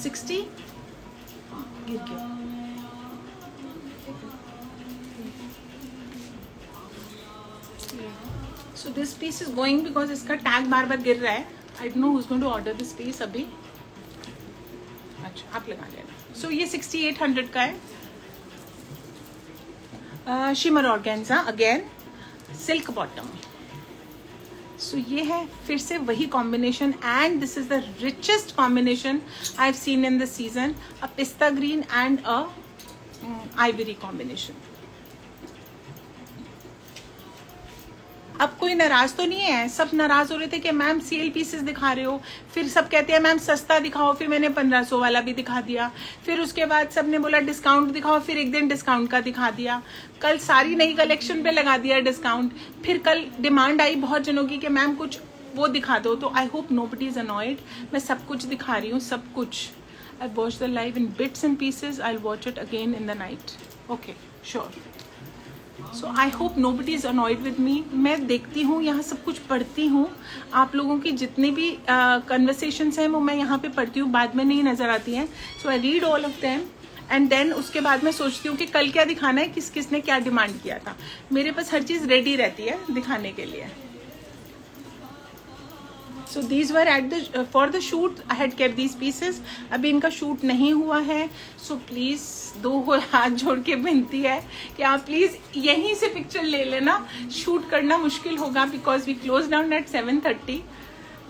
Speaker 1: 60? गिर गया। So this piece is going because इसका टैग बार बार गिर रहा है. I don't know who's going to order this piece अभी. अच्छा, आप लगा लेना। सो ये 6800 का है। Shimmer organza again, silk bottom. So ये है फिर से वही combination, and this is the richest combination I have seen in the season, a pista green and a ivory combination. अब कोई नाराज तो नहीं है? सब नाराज हो रहे थे कि मैम सेल पीसेस दिखा रहे हो, फिर सब कहते हैं मैम सस्ता दिखाओ, फिर मैंने 1500 वाला भी दिखा दिया, फिर उसके बाद सब ने बोला डिस्काउंट दिखाओ, फिर एक दिन डिस्काउंट का दिखा दिया, कल सारी नई कलेक्शन पे लगा दिया डिस्काउंट, फिर कल डिमांड आई बहुत जनों की कि मैम कुछ वो दिखा दो. तो I hope nobody is annoyed, मैं सब कुछ दिखा रही हूँ, सब कुछ. I watch the live in bits and pieces, I watch it again in the night. Okay sure. So I hope nobody is annoyed with me. मैं देखती हूँ यहाँ सब कुछ पढ़ती हूँ, आप लोगों की जितने भी कन्वर्सेशंस हैं वो मैं यहाँ पे पढ़ती हूँ, बाद में नहीं नजर आती हैं. So I read all of them and then उसके बाद मैं सोचती हूँ कि कल क्या दिखाना है, किस किस ने क्या डिमांड किया था. मेरे पास हर चीज़ रेडी रहती है दिखाने के लिए. So these were at the for the shoot I had kept these pieces. अभी इनका शूट नहीं हुआ है, सो प्लीज़ दो हाथ जोड़ के विनती है कि आप प्लीज़ यहीं से पिक्चर ले लेना. शूट करना मुश्किल होगा because we close down at 7:30.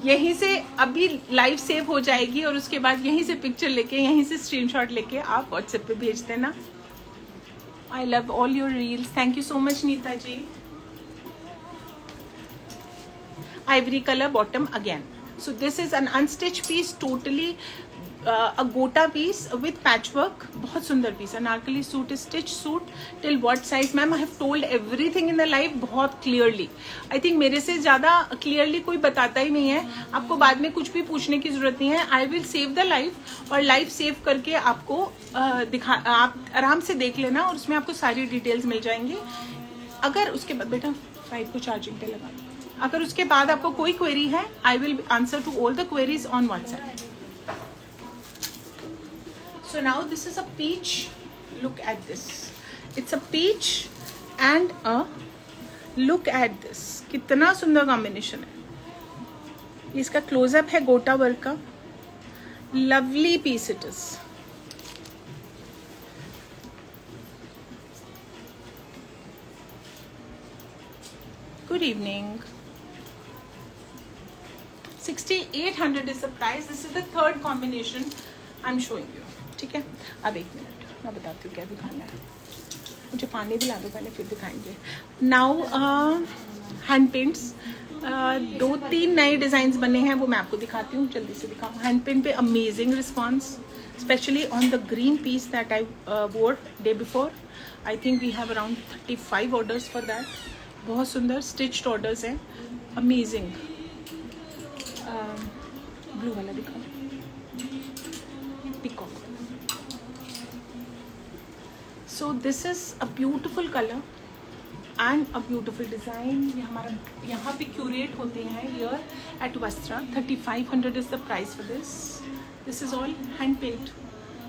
Speaker 1: यहीं से अभी लाइव सेव हो जाएगी और उसके बाद यहीं से पिक्चर लेके, यहीं से स्क्रीनशॉट लेके आप व्हाट्सएप पे भेज देना. I love all your reels. Thank you so much Neeta ji. Ivory color bottom again. So this is an unstitched piece, totally a gota piece with patchwork. बहुत सुंदर piece. Anarkali suit is stitched suit till what size? Ma'am, I have told everything in the live बहुत clearly. I think मेरे से ज़्यादा clearly कोई बताता ही नहीं है. आपको बाद में कुछ भी पूछने की जरूरत नहीं है. I will save the live और live save करके आपको आप आराम से देख लेना और उसमें आपको सारी डिटेल्स मिल जाएंगी. अगर उसके बाद बेटा 5 को चार्जिंग पे लगा दो. अगर उसके बाद आपको कोई क्वेरी है, I will answer to all the queries on WhatsApp. So now this is a peach. Look at this. It's a peach and a look at this. कितना सुंदर कॉम्बिनेशन है. इसका क्लोजअप है गोटा वर्क का. Lovely piece it is. Good evening. 6800 is the price. This is the third combination I'm showing you. ठीक है. अब एक मिनट मैं बताती हूँ क्या दिखाना है. मुझे पानी दिला दो पहले, फिर दिखाएंगे. Now hand paints. 2-3 नए डिजाइन बने हैं, वो मैं आपको दिखाती हूँ. जल्दी से दिखाऊँ. हैंड पेंट पे amazing response, specially on the green piece that I wore day before. I think we have around 35 orders for that. बहुत सुंदर स्टिच्ड ऑर्डर्स हैं. अमेजिंग. ब्लू वाला दिखाओ. Peacock. So this is a beautiful colour and a beautiful design. ये हमारा यहाँ पे curate होते हैं here at Vastra. 3500 is the price for this. This is all hand paint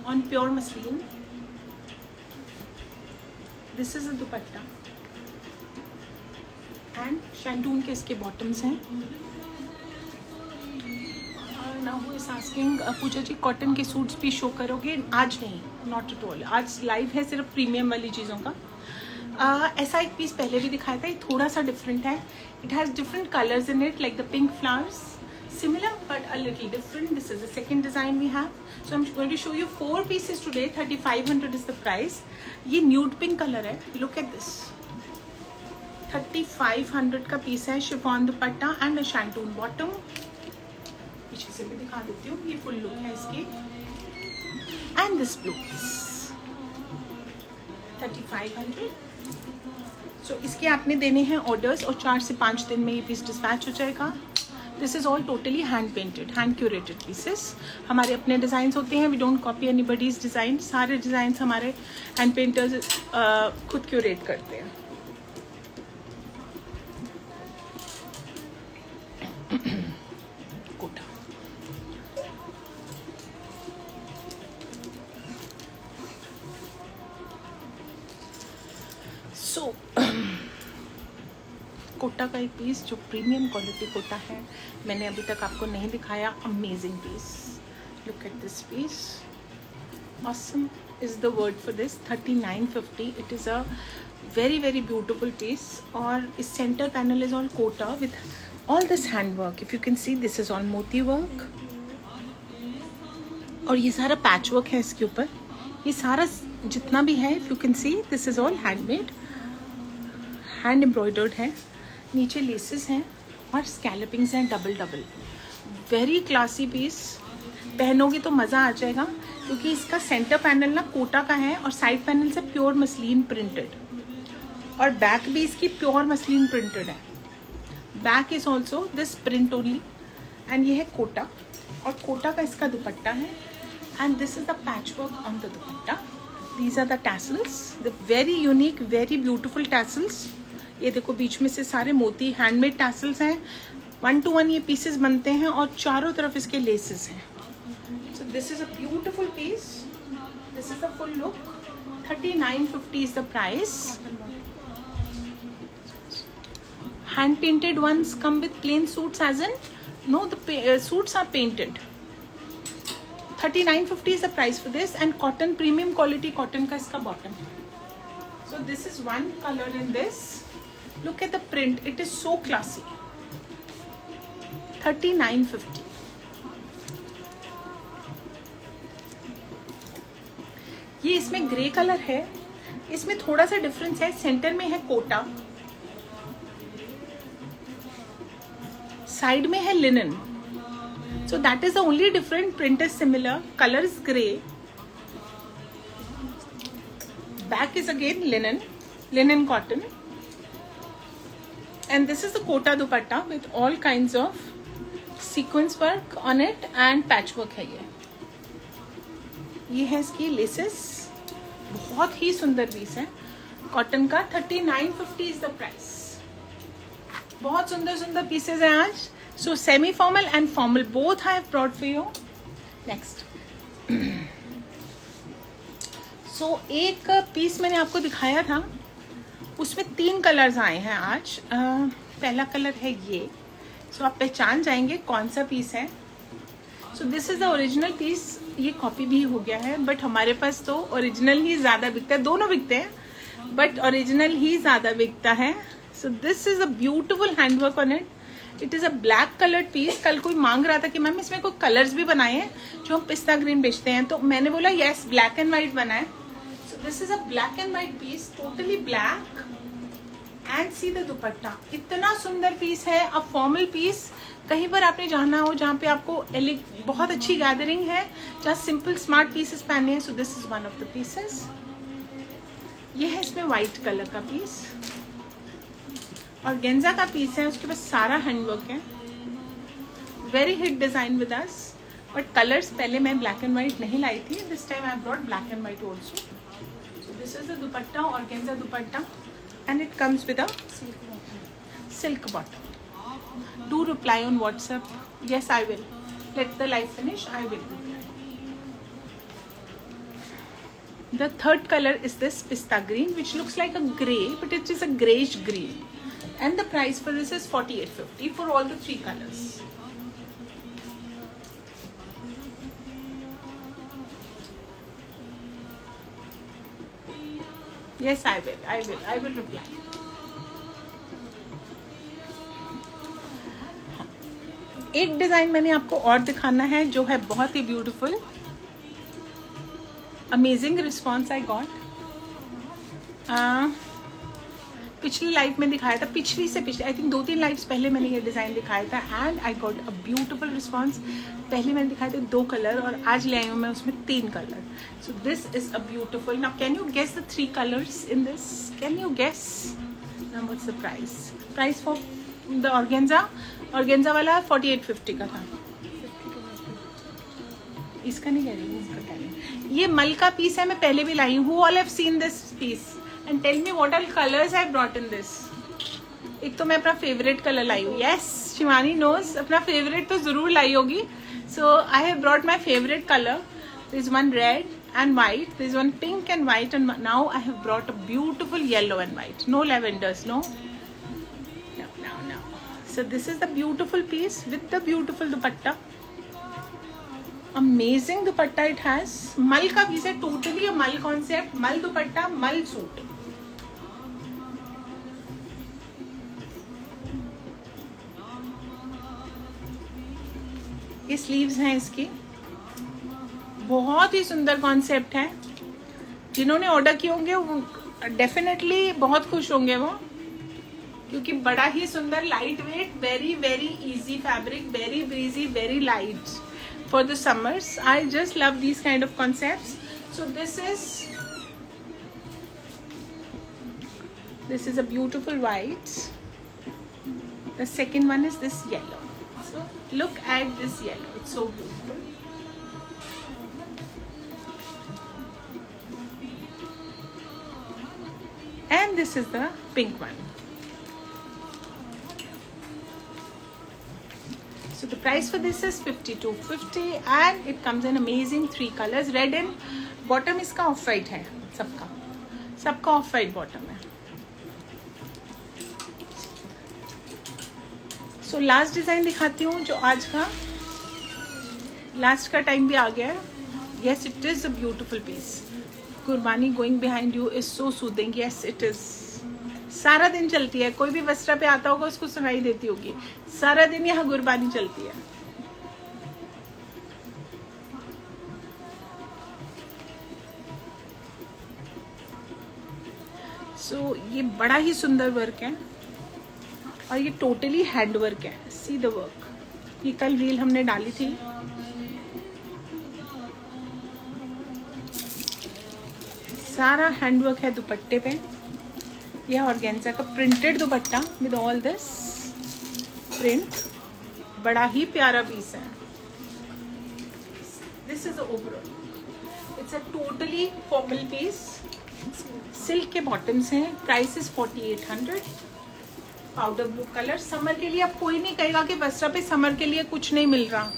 Speaker 1: on pure muslin. This is a dupatta and shantung के इसके bottoms हैं. Now who is asking Pooja ji cotton के सूट्स भी शो करोगे? आज नहीं, नॉट एट ऑल. आज live है सिर्फ प्रीमियम वाली चीज़ों का. ऐसा एक पीस पहले भी दिखाया था. ये थोड़ा सा डिफरेंट है. It has different colours in it like the pink flowers. Similar but a little different. This is the second design we have. So I'm going to show you 4 pieces today. 3500 is the price. ये nude pink color है. Look at this. 3500 का piece है. Chiffon dupatta and a shantoon bottom. पीछे से भी दिखा देती हूँ. ये फुल लुक है इसकी. And this blue piece 3500. सो इसके आपने देने हैं ऑर्डर्स और 4 से 5 दिन में ये पीस डिस्पैच हो जाएगा. This is all totally hand painted, hand curated pieces. हमारे अपने डिजाइन होते हैं. We don't copy anybody's design. सारे डिजाइन हमारे हैंड पेंटर्स खुद क्यूरेट करते हैं. कोटा का एक पीस जो प्रीमियम क्वालिटी कोटा है, मैंने अभी तक आपको नहीं दिखाया. Amazing piece. Look at this piece. Awesome is the word for this. 3950. It is a very very beautiful piece. और इस centre panel is all Kota with All this handwork, if you can see, this is all मोती work, और ये सारा patch work है इसके ऊपर. ये सारा जितना भी है, if you can see, this is all handmade, hand embroidered है. नीचे लेसेस हैं और स्कैलपिंग्स हैं double double. Very classy piece. पहनोगे तो मज़ा आ जाएगा, क्योंकि इसका सेंटर पैनल ना कोटा का है और साइड पैनल से प्योर मसलिन प्रिंटेड, और बैक भी इसकी प्योर मसलिन प्रिंटेड है. Back is also this print only. And ये है कोटा, और कोटा का इसका दुपट्टा है. And this is the patch work on the dupatta. These are the tassels, the very unique, very beautiful tassels. ये देखो बीच में से सारे मोती हैंडमेड टैसल्स हैं. 1 to 1 ये पीसेस बनते हैं और चारों तरफ इसके लेसेस हैं. So this is a beautiful piece. This is the full look. 3950 is the price. Hand painted ones come with plain suits, as in no, the suits are painted. 3950 is the price for this, and cotton, premium quality cotton का इसका bottom. So this is one color in this. Look at the print, it is so classy. 3950. ये इसमें grey colour है. इसमें थोड़ा सा difference है. Centre में है कोटा, साइड में है linen. So that is the only different. Print is similar, color is grey, back is again linen cotton, and this is the kota dupatta with all kinds of sequence work on it and patch work है. ये है इसकी laces. बहुत ही सुंदर पीस है cotton का. 3950 is the price. बहुत सुंदर सुंदर पीसेस हैं आज. So semi-formal and formal both I have brought for you. Next. So एक पीस मैंने आपको दिखाया था, उसमें 3 कलर्स आए हैं आज. पहला कलर है ये. So आप पहचान जाएंगे कौन सा पीस है. So this is the original piece. ये कॉपी भी हो गया है, बट हमारे पास तो ओरिजिनल ही ज़्यादा बिकता है. दोनों बिकते हैं, बट ओरिजिनल ही ज़्यादा बिकता है. So this is a beautiful handwork on it. It is a black coloured piece. कल कोई मांग रहा था कि मैम इसमें कोई कलर्स भी बनाए हैं जो हम पिस्ता ग्रीन बेचते हैं, तो मैंने बोला यस, ब्लैक एंड वाइट बनाए. So this is a black and white piece, totally black. And see the dupatta. इतना सुंदर पीस है. A formal piece. कहीं पर आपने जाना हो जहाँ पे आपको बहुत अच्छी गैदरिंग है, जहाँ सिंपल स्मार्ट पीसेस पहने हैं. So this is one of the pieces. ये है इसमें वाइट कलर का पीस, और गेंजा का पीस है. उसके पास सारा हैंडवर्क है. Very hit design with us. But colours पहले मैं ब्लैक एंड व्हाइट नहीं लाई थी. This time I brought black and white also. So this is the dupatta, और गेंजा dupatta, and it comes with a silk bottom. Do reply on WhatsApp. Yes I will. Let the live finish. I will reply. The third color is this pista green, which looks like a grey, but it is a greyish green. And the price for this is 4850 for all the 3 colors. Yes, I will reply. एक design मैंने आपको और दिखाना है जो है बहुत ही beautiful. Amazing response I got. पिछली लाइव में दिखाया था, पिछली आई थिंक 2-3 लाइव्स पहले मैंने ये डिज़ाइन दिखाया था, and I got a beautiful response. पहले मैंने दिखाए थे 2 कलर, और आज ले आई हूँ मैं उसमें 3 colour. So this is a beautiful. Now can you guess the 3 colours in this? Can you guess? Now what's the price for the organza? Organza वाला 4850 का था. इसका नहीं कह रही, इसका कह रही. ये मल का पीस है, मैं पहले भी लाई हूँ. Who all have seen this piece and tell me what all colors I brought in this. एक तो मैं अपना फेवरेट कलर लाई हूँ. yes, शिवानी knows अपना फेवरेट तो जरूर लाई होगी. so I have brought my favorite color. there is one red and white, there is one pink and white, and now I have brought a beautiful yellow and white. No lavenders, no. So this is the beautiful piece with the beautiful dupatta. Amazing dupatta it has. मल का piece है, totally a मल concept. मल दुपट्टा, मल suit. ये sleeves हैं इसकी, बहुत ही सुंदर कॉन्सेप्ट है। जिन्होंने ऑर्डर किए होंगे वो डेफिनेटली बहुत खुश होंगे वो, क्योंकि बड़ा ही सुंदर, light weight, very very easy fabric, very breezy, very light for the summers. I just love these kind of concepts. So this is a beautiful white. The second one is this yellow. So look at this yellow, it's so beautiful. And this is the pink one. So the price for this is 52.50 and it comes in amazing 3 colors. Red and bottom इसका off white है, सबका off white bottom है। So last design दिखाती हूँ, जो आज का last का टाइम भी आ गया है। Yes, it is a beautiful piece. कुर्बानी going behind you is so soothing. Yes it is. सारा दिन चलती है, कोई भी वस्त्रा पे आता होगा उसको सुनाई देती होगी, सारा दिन यहाँ कुर्बानी चलती है। सो ये बड़ा ही सुंदर वर्क है और ये टोटली हैंड वर्क है। See the work. ये कल रील हमने डाली थी। सारा हैंड वर्क है दुपट्टे पे। यह ऑर्गेन्जा का प्रिंटेड दुपट्टा विद ऑल दिस प्रिंट, बड़ा ही प्यारा पीस है। This is overall, it's a totally formal piece. Silk के बॉटम्स हैं। Price is 4800। Powder blue colour. Summer के लिए अब कोई नहीं कहेगा कि वस्त्रा पे समर के लिए कुछ नहीं मिल रहा।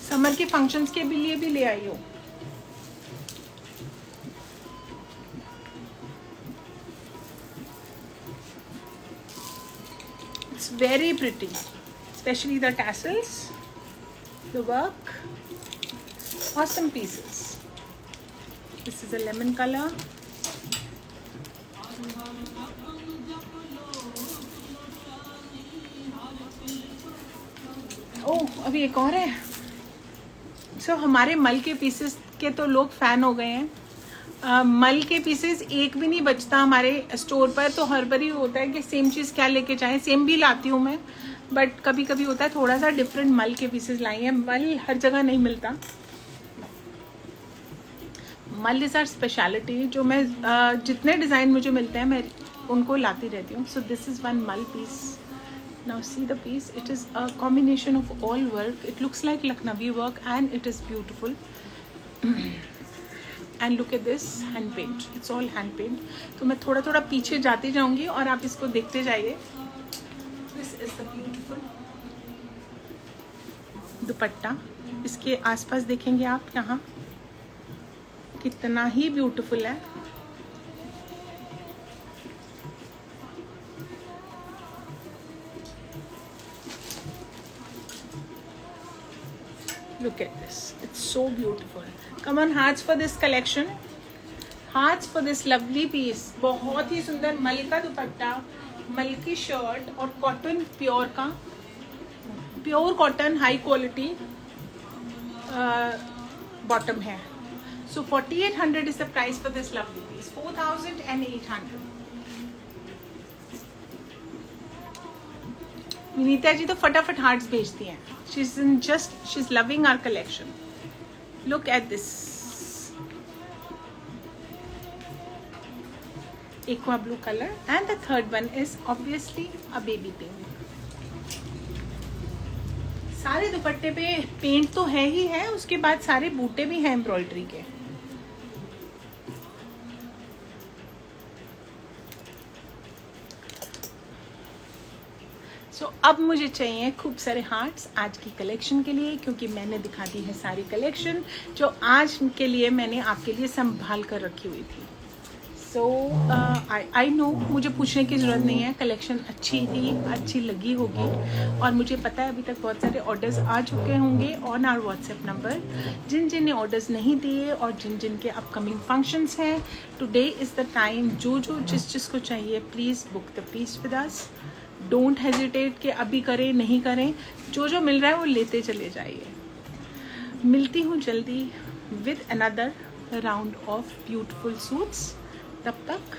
Speaker 1: समर के फंक्शंस के लिए भी ले आई हो। It's very pretty, specially the tassels, the work, awesome pieces. This is a lemon colour. Oh, अभी एक और है। सो हमारे मल के पीसेस के तो लोग फैन हो गए हैं। मल के पीसेस एक भी नहीं बचता हमारे स्टोर पर। तो हर बार ही होता है कि सेम चीज़ क्या लेके जाएं। सेम भी लाती हूँ मैं, बट कभी कभी होता है थोड़ा सा डिफरेंट मल के पीसेस लाई हैं। मल हर जगह नहीं मिलता। मल इज आर स्पेशलिटी। जो मैं जितने डिज़ाइन मुझे मिलते हैं मैं उनको लाती रहती हूँ। सो दिस इज़ वन मल piece. Now see the piece, it is a combination of all work. It looks like Lucknowi work and it is beautiful. And look at this hand paint, it's all hand paint. तो मैं थोड़ा थोड़ा पीछे जाती जाऊंगी और आप इसको देखते जाइए। This is the beautiful दुपट्टा। इसके आसपास देखेंगे आप यहाँ कितना ही ब्यूटीफुल है। Look at this, it's so beautiful. Come on, hearts for this collection, hearts for this lovely piece. बहुत ही सुंदर मल का दुपट्टा, मल की शर्ट और कॉटन प्योर का, pure cotton high quality bottom है। So 4800 is the price for this lovely piece. 4800. Vinita ji तो फटाफट हार्ट्स भेजती हैं। she's loving our collection. Look at this aqua blue color and the third one is obviously a baby pink. सारे दुपट्टे पे paint तो है ही है, उसके बाद सारे बूटे भी हैं एम्ब्रॉयडरी के। अब मुझे चाहिए खूब सारे हार्ट्स आज की कलेक्शन के लिए, क्योंकि मैंने दिखा दी है सारी कलेक्शन जो आज के लिए मैंने आपके लिए संभाल कर रखी हुई थी। सो आई नो, मुझे पूछने की ज़रूरत नहीं है, कलेक्शन अच्छी थी, अच्छी लगी होगी। और मुझे पता है अभी तक बहुत सारे ऑर्डर्स आ चुके होंगे ऑन आवर व्हाट्सएप नंबर। जिन जिन ने ऑर्डर्स नहीं दिए और जिन जिन के अपकमिंग फंक्शंस हैं, टुडे इज़ द टाइम। जो जिस को चाहिए please book the peace with us. Don't hesitate कि अभी करें नहीं करें, जो मिल रहा है वो लेते चले जाइए। मिलती हूँ जल्दी with another round of beautiful suits. तब तक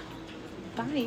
Speaker 1: बाय.